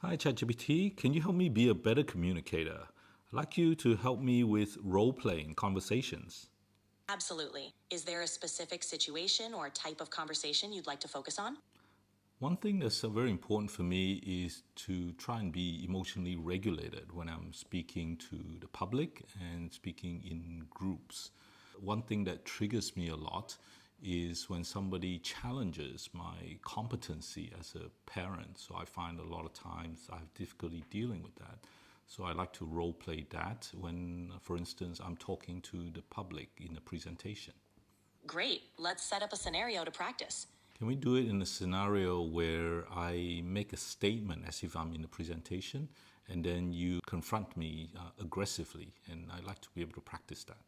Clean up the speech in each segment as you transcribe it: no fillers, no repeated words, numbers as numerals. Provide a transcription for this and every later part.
Hi, ChatGPT. Can you help me be a better communicator? I'd like you to help me with role playing conversations. Absolutely. Is there a specific situation or type of conversation you'd like to focus on? One thing that's very important for me is to try and be emotionally regulated when I'm speaking to the public and speaking in groups. One thing that triggers me a lot is when somebody challenges my competency as a parent. So I find a lot of times I have difficulty dealing with that. So I like to role play that when, for instance, I'm talking to the public in a presentation. Great. Let's set up a scenario to practice. Can we do it in a scenario where I make a statement as if I'm in a presentation and then you confront me aggressively? And I like to be able to practice that.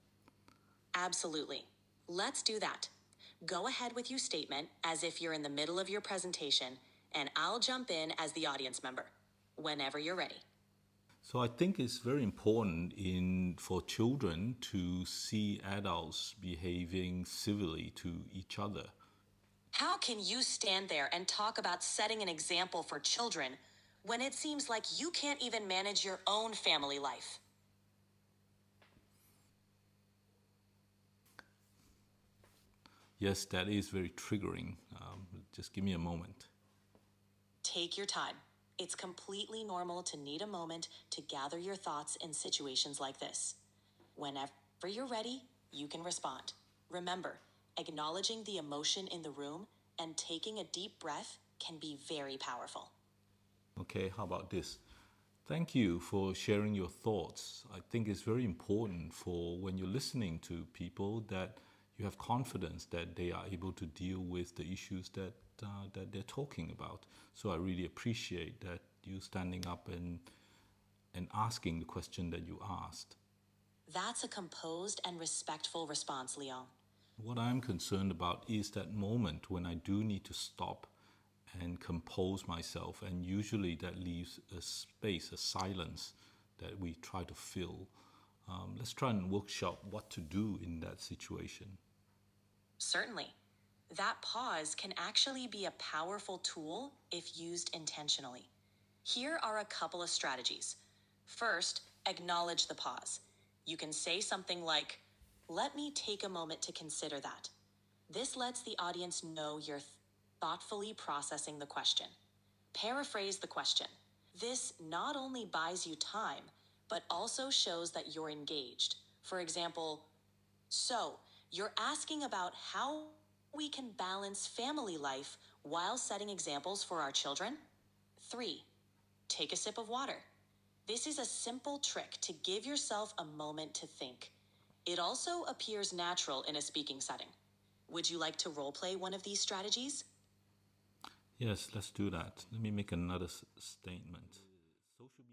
Absolutely. Let's do that. Go ahead with your statement as if you're in the middle of your presentation, and I'll jump in as the audience member whenever you're ready. So I think it's very important for children to see adults behaving civilly to each other. How can you stand there and talk about setting an example for children when it seems like you can't even manage your own family life? Yes, that is very triggering. Just give me a moment. Take your time. It's completely normal to need a moment to gather your thoughts in situations like this. Whenever you're ready, you can respond. Remember, acknowledging the emotion in the room and taking a deep breath can be very powerful. Okay, how about this? Thank you for sharing your thoughts. I think it's very important for when you're listening to people that you have confidence that they are able to deal with the issues that they're talking about. So I really appreciate that you standing up and asking the question that you asked. That's a composed and respectful response, Leon. What I'm concerned about is that moment when I do need to stop and compose myself, and usually that leaves a space, a silence that we try to fill. Let's try and workshop what to do in that situation. Certainly. That pause can actually be a powerful tool if used intentionally. Here are a couple of strategies. First, acknowledge the pause. You can say something like, "Let me take a moment to consider that." This lets the audience know you're thoughtfully processing the question. Paraphrase the question. This not only buys you time, but also shows that you're engaged. For example, so, you're asking about how we can balance family life while setting examples for our children? 3. Take a sip of water. This is a simple trick to give yourself a moment to think. It also appears natural in a speaking setting. Would you like to role play one of these strategies? Yes, let's do that. Let me make another statement. Social